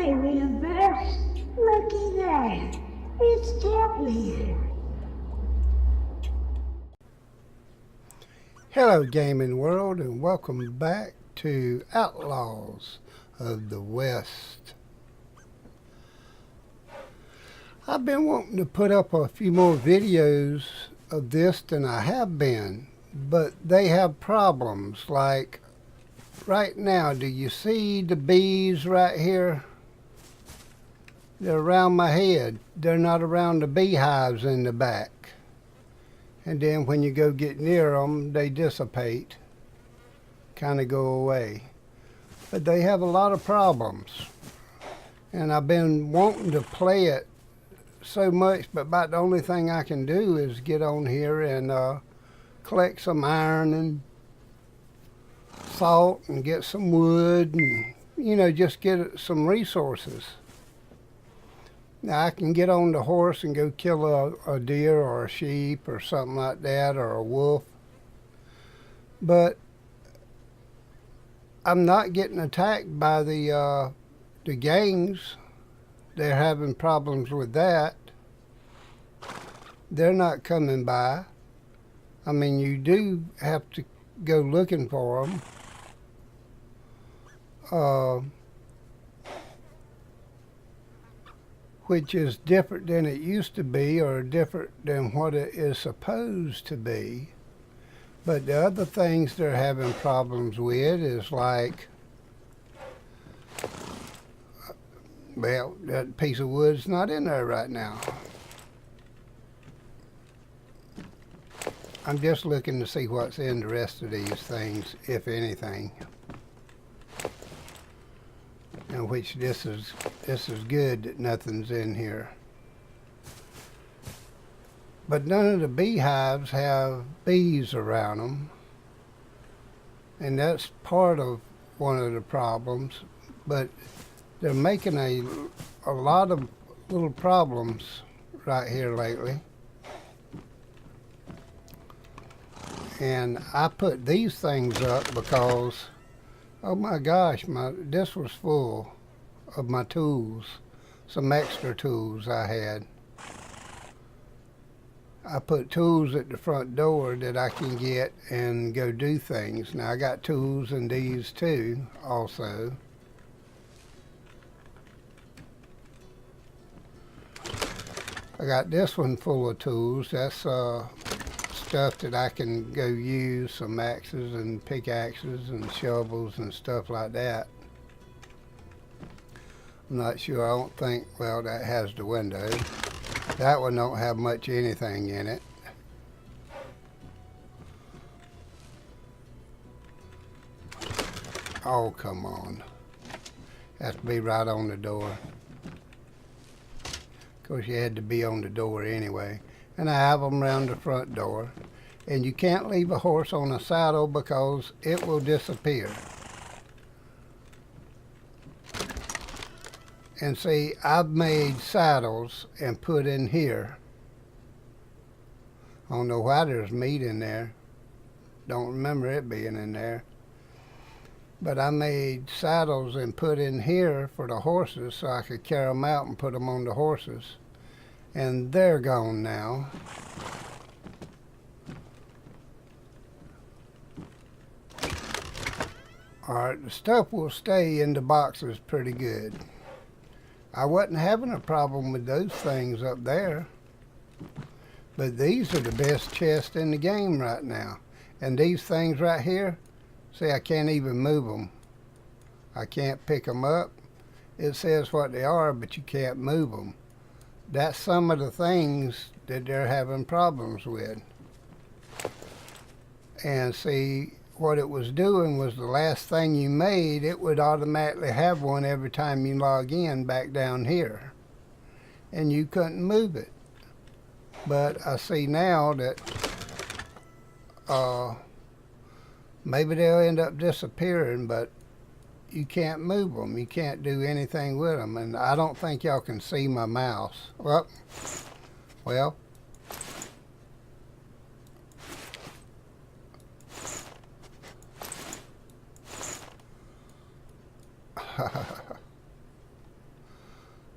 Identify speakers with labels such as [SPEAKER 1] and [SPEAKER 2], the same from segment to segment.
[SPEAKER 1] universe. Looky there. It's Jeffy.
[SPEAKER 2] Hello gaming world, and welcome back to Outlaws of the West. I've been wanting to put up a few more videos of this than I have been, but they have problems. Like right now, do you see the bees right here? They're around my head. They're not around the beehives in the back. And then when you go get near them, they dissipate, kind of go away. But they have a lot of problems. And I've been wanting to play it so much, but about the only thing I can do is get on here and collect some iron and salt and get some wood and, you know, just get some resources. Now I can get on the horse and go kill a deer or a sheep or something like that, or a wolf. But I'm not getting attacked by the gangs. They're having problems with that. They're not coming by. I mean, you do have to go looking for them. Which is different than it used to be, or different than what it is supposed to be. But the other things they're having problems with is like, well, that piece of wood's not in there right now. I'm just looking to see what's in the rest of these things, if anything. And which this is good that nothing's in here. But none of the beehives have bees around them. And that's part of one of the problems. But they're making a lot of little problems right here lately. And I put these things up because, oh my gosh, this was full of my tools, some extra tools I had. I put tools at the front door that I can get and go do things. Now I got tools in these too, also. I got this one full of tools. That's stuff that I can go use, some axes and pickaxes and shovels and stuff like that. I'm not sure. I don't think, well, that has the window. That one don't have much anything in it. Oh, come on. Has to be right on the door. Of course, you had to be on the door anyway. And I have them around the front door. And you can't leave a horse on a saddle because it will disappear. And see, I've made saddles and put in here. I don't know why there's meat in there. Don't remember it being in there. But I made saddles and put in here for the horses so I could carry them out and put them on the horses. And they're gone now. Alright, the stuff will stay in the boxes pretty good. I wasn't having a problem with those things up there. But these are the best chests in the game right now. And these things right here, see, I can't even move them. I can't pick them up. It says what they are, but you can't move them. That's some of the things that they're having problems with. And see, what it was doing was the last thing you made, it would automatically have one every time you log in back down here. And you couldn't move it. But I see now that maybe they'll end up disappearing, but you can't move them. You can't do anything with them. And I don't think y'all can see my mouse. Well,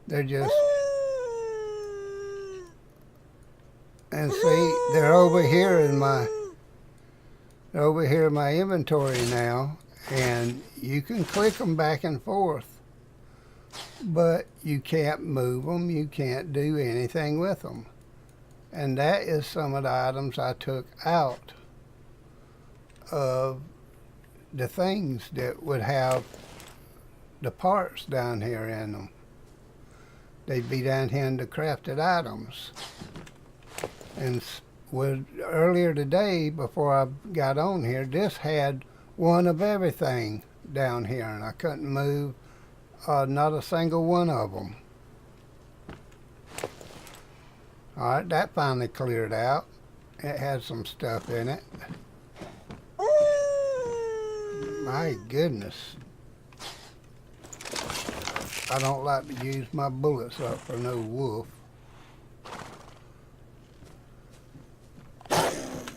[SPEAKER 2] They're just, and see, they're over here in my inventory now, and you can click them back and forth, but you can't move them, you can't do anything with them. And that is some of the items I took out of the things that would have the parts down here in them. They'd be down here in the crafted items. And earlier today, before I got on here, this had one of everything down here, and I couldn't move not a single one of them. All right, that finally cleared out. It had some stuff in it. My goodness. I don't like to use my bullets up for no wolf.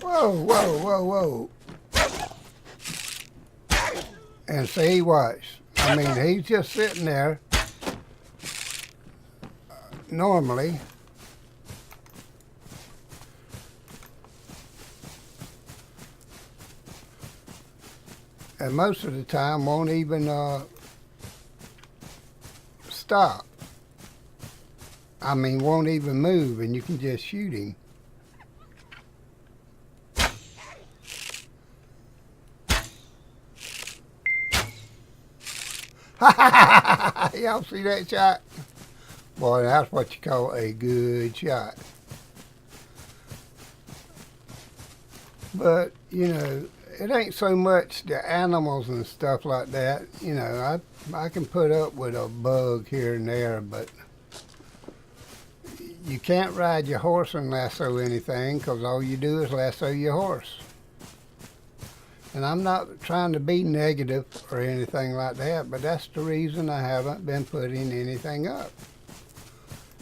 [SPEAKER 2] Whoa, whoa, whoa, whoa. And see, watch. I mean, he's just sitting there. Normally. And most of the time won't even stop. I mean, won't even move, and you can just shoot him. Y'all see that shot? Boy, that's what you call a good shot. But, you know, it ain't so much the animals and stuff like that. You know, I can put up with a bug here and there, but you can't ride your horse and lasso anything, because all you do is lasso your horse. And I'm not trying to be negative or anything like that, but that's the reason I haven't been putting anything up.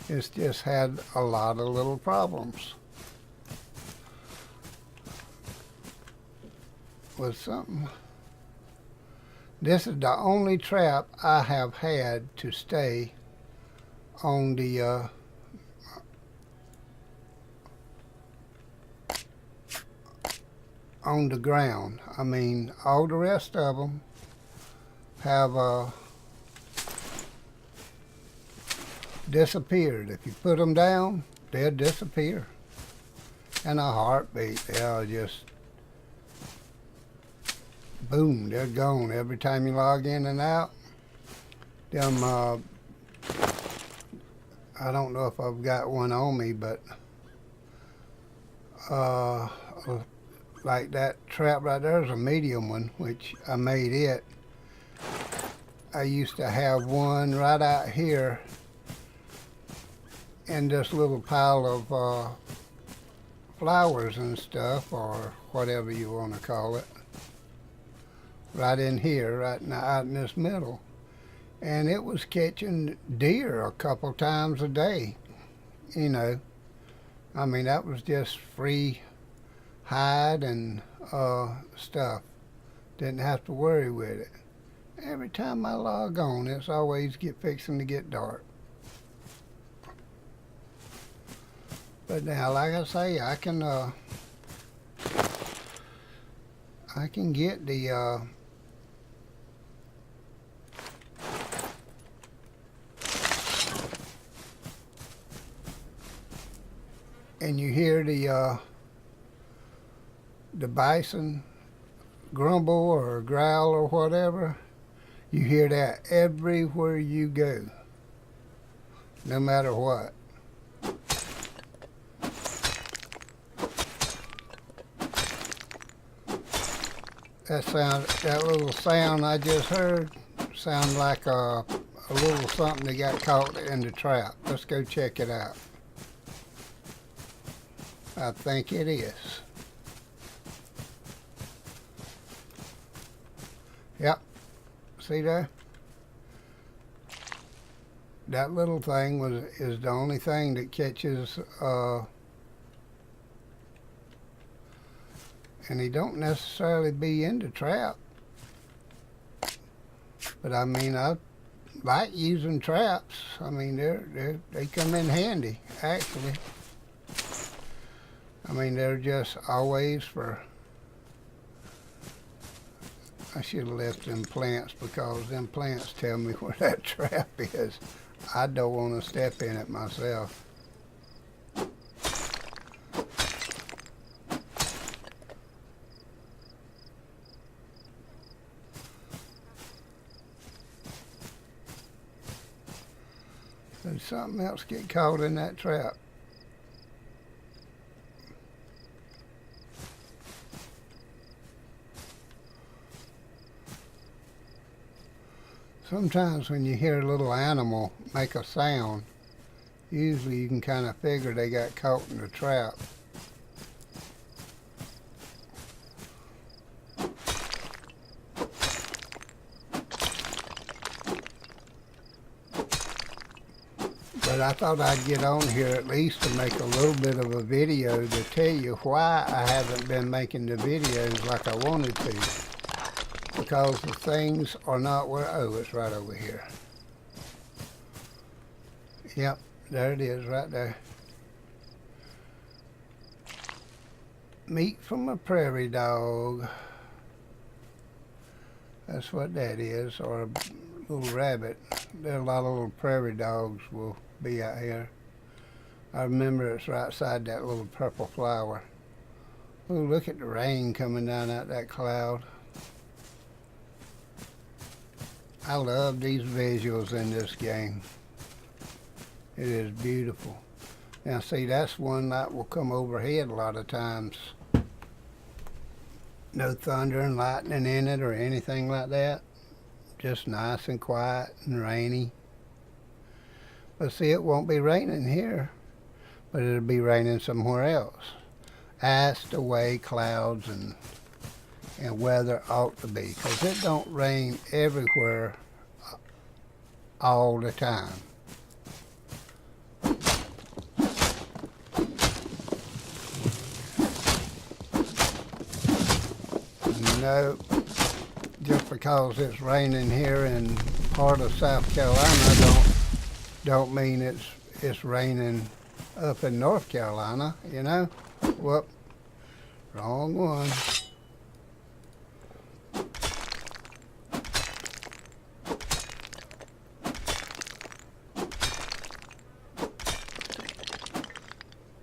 [SPEAKER 2] It's just had a lot of little problems with something. This is the only trap I have had to stay on the ground. I mean, all the rest of them have disappeared. If you put them down, they'll disappear in a heartbeat. They'll just boom, they're gone. Every time you log in and out, them I don't know if I've got one on me, but like that trap right there is a medium one, which I made it. I used to have one right out here in this little pile of flowers and stuff, or whatever you want to call it. Right in here, right now, out in this middle. And it was catching deer a couple times a day, you know. I mean, that was just free hide and stuff. Didn't have to worry with it. Every time I log on, it's always fixing to get dark. But now, like I say, I can get the and you hear the bison grumble or growl or whatever. You hear that everywhere you go, no matter what. That little sound I just heard sound like a little something that got caught in the trap. Let's go check it out. I think it is. Yep. See there? That little thing is the only thing that catches and he don't necessarily be in the trap. But I mean, like using traps. I mean, they come in handy, actually. I mean, they're just always for... I should have left them plants, because them plants tell me where that trap is. I don't want to step in it myself. Did something else get caught in that trap? Sometimes when you hear a little animal make a sound, usually you can kind of figure they got caught in the trap. But I thought I'd get on here at least to make a little bit of a video to tell you why I haven't been making the videos like I wanted to. Because the things are not where... Oh, it's right over here. Yep, there it is right there. Meat from a prairie dog. That's what that is, or a little rabbit. There are a lot of little prairie dogs will be out here. I remember it's right side that little purple flower. Oh, look at the rain coming down out that cloud. I love these visuals in this game. It is beautiful. Now see, that's one that will come overhead a lot of times. No thunder and lightning in it or anything like that. Just nice and quiet and rainy. But see, it won't be raining here, but it'll be raining somewhere else. That's the way clouds and weather ought to be, because it don't rain everywhere all the time. No, just because it's raining here in part of South Carolina don't mean it's raining up in North Carolina, you know? Whoop, wrong one.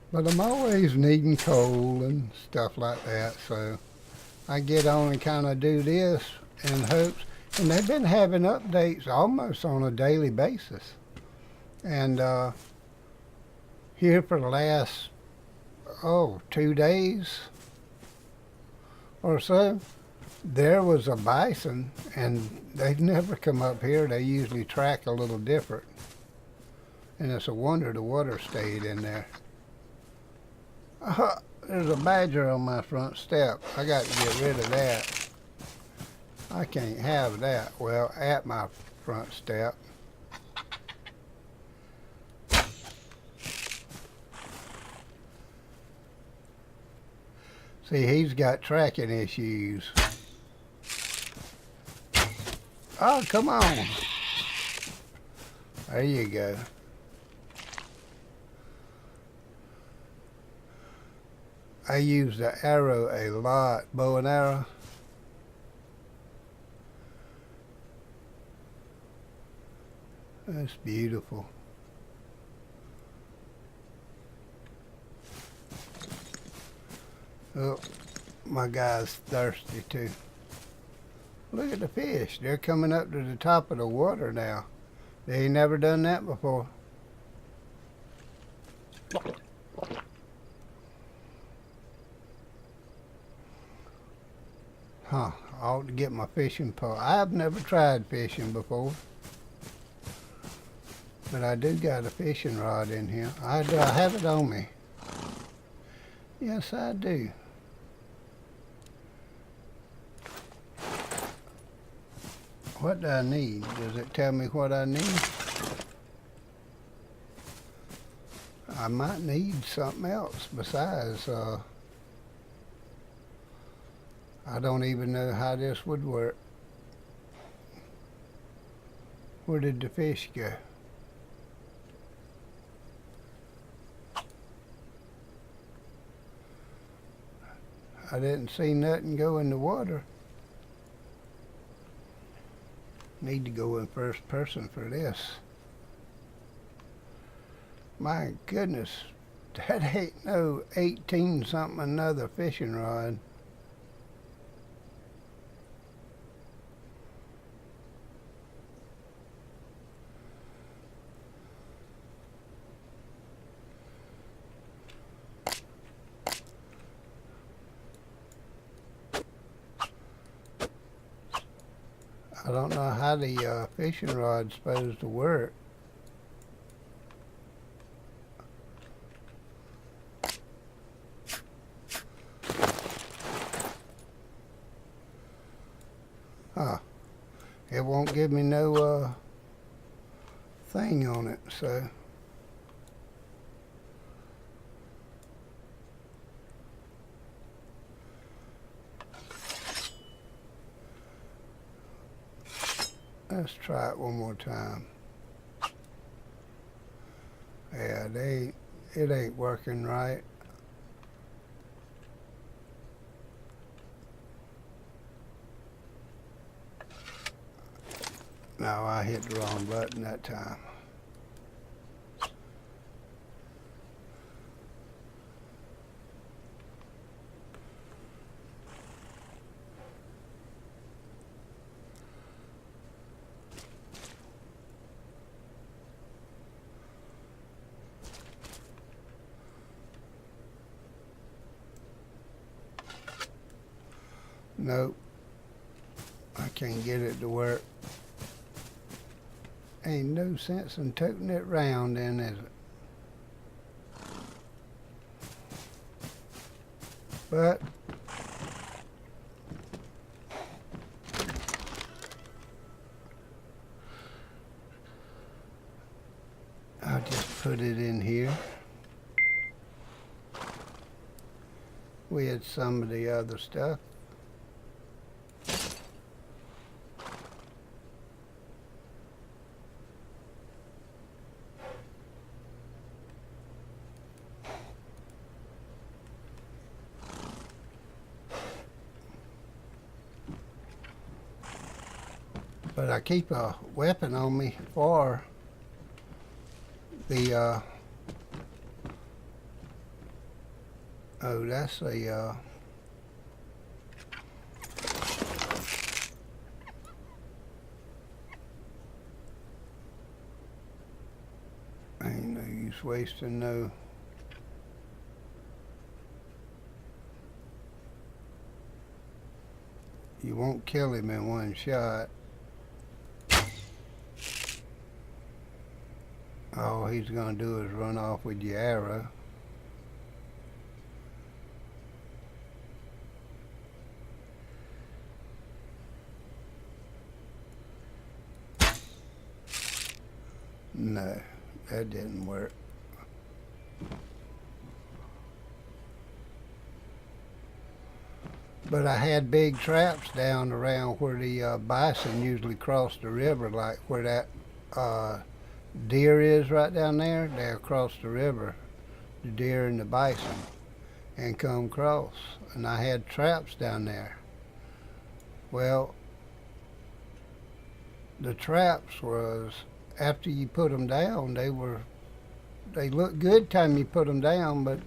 [SPEAKER 2] But I'm always needing coal and stuff like that, so I get on and kind of do this in hopes. And they've been having updates almost on a daily basis. And here for the last, 2 days or so, there was a bison, and they've never come up here. They usually track a little different. And it's a wonder the water stayed in there. There's a badger on my front step. I got to get rid of that. I can't have that. Well, at my front step. See, he's got tracking issues. Oh, come on. There you go. I use the arrow a lot, bow and arrow. That's beautiful. Oh, my guy's thirsty too. Look at the fish. They're coming up to the top of the water now. They ain't never done that before. Huh, I ought to get my fishing pole. I've never tried fishing before. But I do got a fishing rod in here. I have it on me. Yes, I do. What do I need? Does it tell me what I need? I might need something else besides, I don't even know how this would work. Where did the fish go? I didn't see nothing go in the water. Need to go in first person for this. My goodness, that ain't no 18 something another fishing rod. I don't know how the fishing rod's supposed to work. Huh. It won't give me no thing on it, so. Let's try it one more time. Yeah, it ain't working right. No, I hit the wrong button that time. Nope, I can't get it to work. Ain't no sense in toting it round then, is it? But I'll just put it in here with some of the other stuff. But I keep a weapon on me for the, oh, that's a, ain't no use wasting no. You won't kill him in one shot. All he's going to do is run off with your arrow. No, that didn't work. But I had big traps down around where the bison usually cross the river, like where that deer is right down there. They'll cross the river, the deer and the bison, and come across. And I had traps down there. Well, the traps was, after you put them down, they look good time you put them down, but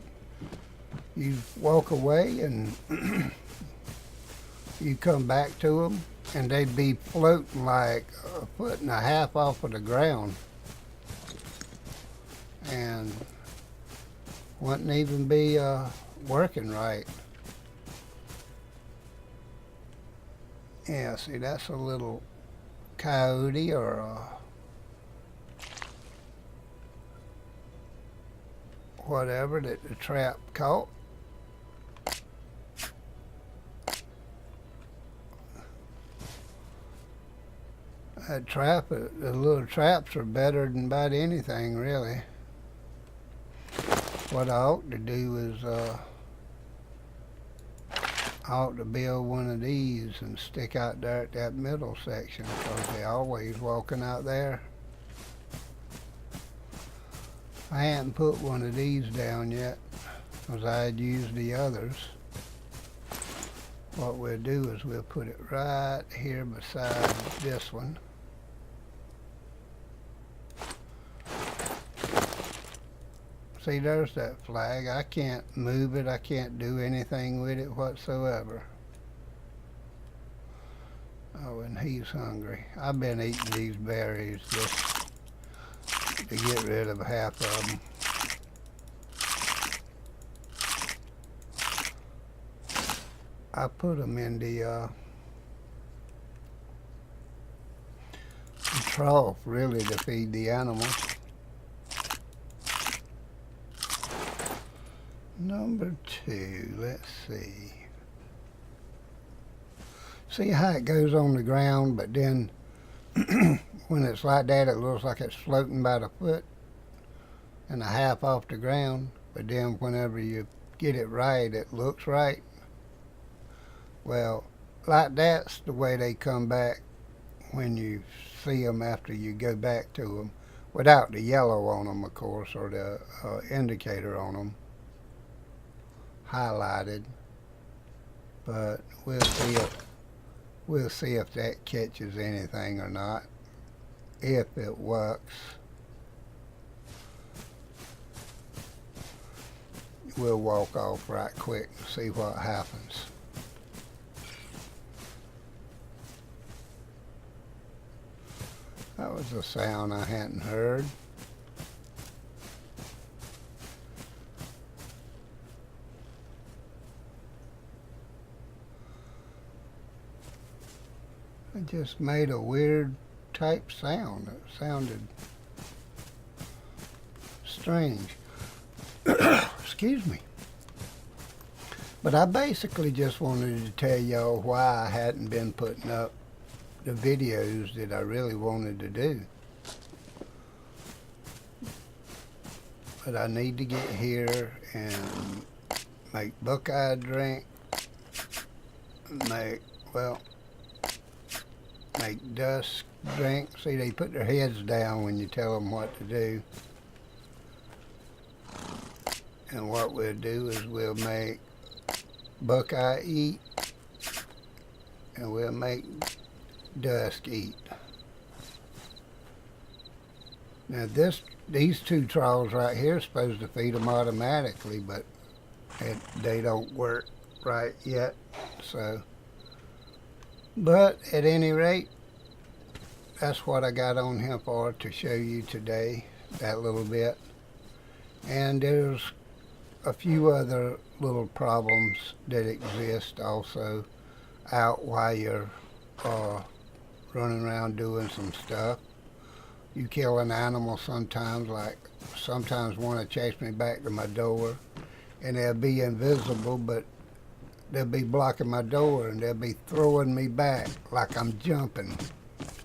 [SPEAKER 2] you walk away and you come back to them and they'd be floating like 1.5 feet off of the ground. And wouldn't even be working right. Yeah, see, that's a little coyote or whatever that the trap caught. That trap, the little traps are better than about anything, really. What I ought to do is, I ought to build one of these and stick out there at that middle section, because they're always walking out there. I hadn't put one of these down yet, because I had used the others. What we'll do is we'll put it right here beside this one. See, there's that flag. I can't move it. I can't do anything with it whatsoever. Oh, and he's hungry. I've been eating these berries just to get rid of half of them. I put them in the trough, really, to feed the animals. Number 2, let's see. See how it goes on the ground, but then when it's like that, it looks like it's floating about a foot and a half off the ground. But then whenever you get it right, it looks right. Well, like that's the way they come back when you see them after you go back to them, without the yellow on them, of course, or the indicator on them highlighted. But we'll see if that catches anything or not. If it works, we'll walk off right quick and see what happens. That was a sound I hadn't heard. It just made a weird type sound. It sounded strange. Excuse me. But I basically just wanted to tell y'all why I hadn't been putting up the videos that I really wanted to do. But I need to get here and make buckeye drink, make dusk drink. See, they put their heads down when you tell them what to do. And what we'll do is we'll make buckeye eat, and we'll make dusk eat. Now these 2 troughs right here are supposed to feed them automatically, but they don't work right yet. So, but at any rate, that's what I got on here for, to show you today, that little bit. And there's a few other little problems that exist also out while you're running around doing some stuff. You kill an animal sometimes, like sometimes one will chase me back to my door, and they'll be invisible, but they'll be blocking my door, and they'll be throwing me back like I'm jumping.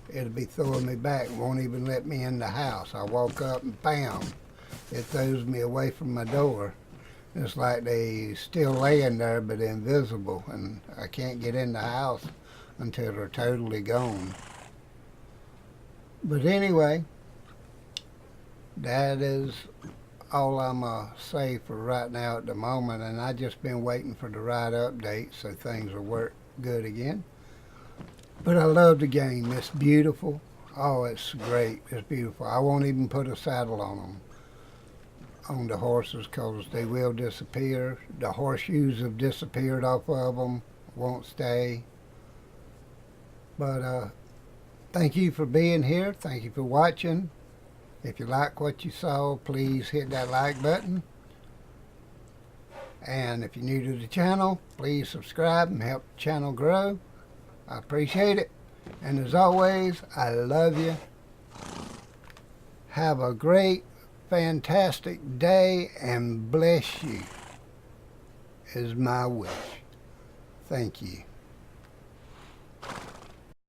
[SPEAKER 2] It'll be throwing me back, won't even let me in the house. I walk up and bam, it throws me away from my door. It's like they still laying there but invisible, and I can't get in the house until they're totally gone. But anyway, that is all I'm going to say for right now at the moment, and I just been waiting for the right update so things will work good again. But I love the game. It's beautiful. Oh, it's great. It's beautiful. I won't even put a saddle on them, on the horses, because they will disappear. The horseshoes have disappeared off of them, won't stay. But thank you for being here. Thank you for watching. If you like what you saw, please hit that like button. And if you're new to the channel, please subscribe and help the channel grow. I appreciate it. And as always, I love you. Have a great, fantastic day, and bless you is my wish. Thank you.